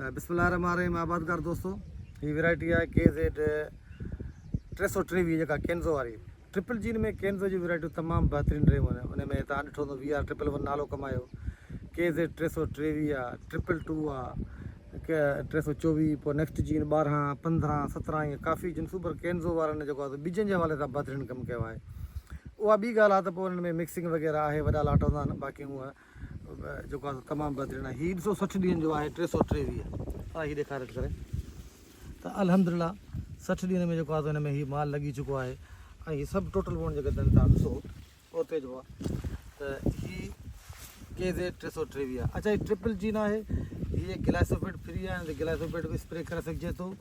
बिस्मिल्लाहिर्रहमानिर्रहीम। आबादगार दोस्तों, ये वैरायटी है KZ 323 जेका केंज़ो वारी ट्रिपल जीन में केंज़ो जी वैरायटी तमामु बहितरीनु रहियूं आहिनि। उन में तव्हां ॾिठो त VR111 नालो कमायो, KZ 323 आहे, 222 आहे, 324, पोइ नेक्स्ट जीन 12, 15, 17 ईअं काफ़ी जिन्सूं, पर केंज़ो वारनि जेको आहे ॿिजनि जे हवाले सां बहितरीनु कमु कयो आहे। उहा ॿी ॻाल्हि आहे त पोइ हुन में मिक्सिंग वग़ैरह आहे, वॾा लाट हूंदा आहिनि, बाक़ी हूअं जेको आहे तमामु बहितरीनु आहे। हीअ 160 ॾींहंनि जो आहे, 323 हा हीअ ॾेखारे करे त अल्हम्दुलिल्लाह 60 ॾींहंनि में जेको आहे त हिन में हीअ माल लॻी चुको आहे। ऐं हीअ सभु टोटल वण जेके अथनि तव्हां ॾिसो ओते जो आहे त हीअ KZ 323 आहे। अच्छा, हीअ ट्रिपल जीन आहे, हीअ ग्लाइसोफेट फ्री आहे, ग्लाइसोफेट बि स्प्रे करे सघिजे थो।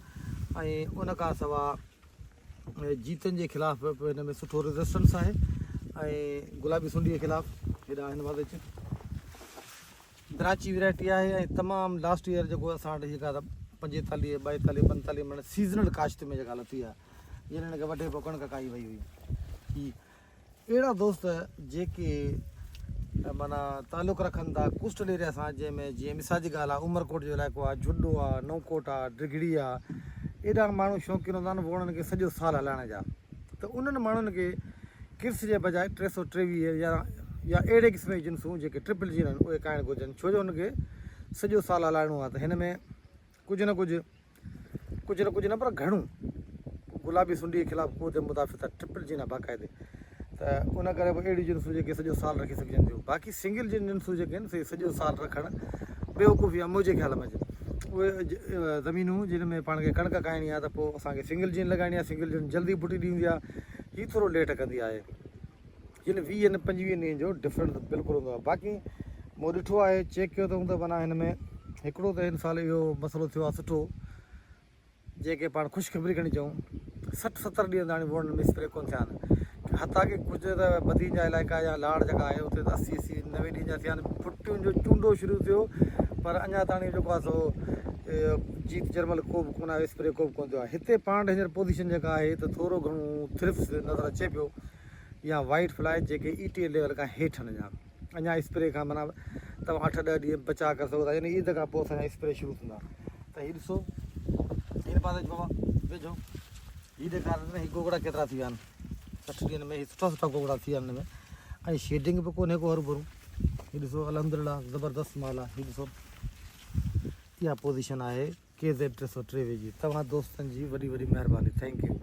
ऐं उन खां सवाइ जीतनि जे ख़िलाफ़ु हिन में सुठो रेज़िस्टेंस आहे, ऐं गुलाबी सुंडी जे ख़िलाफ़ु हेॾा हिन वादे अचे द्राची वैरायटी आहे। ऐं तमामु लास्ट ईयर जेको असां वटि जेका 45, 42, 45 माना सीज़नल काश्त में जेका लथी आहे, जिन्हनि खे वॾे पोइ कणिक काई वई हुई। ही अहिड़ा दोस्त जेके माना तालुक़ु रखनि था कोस्टल एरिया सां, जंहिंमें जीअं मिसाल जी ॻाल्हि आहे उमरकोट जो इलाइक़ो आहे, जुडो आहे, नवकोट आहे, डिगड़ी आहे, एॾा माण्हू शौक़ीन हूंदा आहिनि वणनि खे सॼो साल हलाइण जा। त उन्हनि माण्हुनि खे किर्स जे बजाए 323 या अहिड़े क़िस्म जी जिन्सूं जेके ट्रिपल जीन आहिनि उहे खाइणु घुरिजनि, छो जो हुनखे सॼो साल हलाइणो आहे। त हिन में कुझु न कुझु न पर घणो गुलाबी सुंडी जे ख़िलाफ़ु को मुदाफ़ित आहे, ट्रिपल जीन आहे बाक़ाइदे। त उन करे पोइ अहिड़ियूं जिन्सूं जेके सॼो साल रखी सघजनि थियूं। बाक़ी सिंगल जिन जिन्सूं जेके आहिनि से सॼो साल रखणु बेवकूफ़ी आहे मुंहिंजे ख़्याल में। उहे ज़मीनूं जिन में पाण खे कणिक खाइणी आहे त पोइ असांखे सिंगल जीन लॻाइणी आहे। सिंगल जीन जल्दी फुटी ॾींदी आहे, हीअ थोरो लेट कंदी आहे। जिन 20 25 ॾींहंनि जो डिफरेंस बिल्कुलु हूंदो आहे। बाक़ी मूं ॾिठो आहे, चेक कयो अथऊं त माना हिन में हिकिड़ो त हिन साल इहो मसइलो थियो आहे सुठो, जेके पाण ख़ुशख़बरी खणी चऊं 60-70 ॾींहं हाणे वणनि में स्प्रे कोन थिया आहिनि। हालांकि कुझु त बदीन जा इलाइक़ा या लाड़ जॻह आहे उते त 80-90 ॾींहं जा थिया आहिनि, फुटियुनि जो चूंडो शुरू थियो, पर अञा ताणी जेको आहे सो जीत जर्मल को बि कोन आहे, स्प्रे को बि कोन थियो आहे। हिते पाण हींअर पोज़ीशन जेका आहे त थोरो घणो थ्रिप्स नज़र अचे पियो, या वाइट फ्लाई जेके ETL लेवल खां हेठि आहिनि। अञा स्प्रे खां माना तव्हां 8-10 ॾींहं बचा करे सघो था, यानी ईद खां पोइ असांजा स्प्रे शुरू थींदा। त हीअ ॾिसो, हिन पासे बाबा वेझो हीअ ॾेखारे न, हीअ गोगड़ा केतिरा थी विया आहिनि 60 ॾींहंनि में। हीअ सुठा गोगड़ा थी विया आहिनि हिन में, ऐं शेडिंग बि कोन्हे को हरू भरू। हीअ ॾिसो अल्हम्दुलिल्लाह ज़बरदस्त माल आहे। हीअ ॾिसो, इहा पोज़ीशन आहे KZ 323 जी। तव्हां दोस्तनि जी वॾी वॾी महिरबानी, थैंक यू।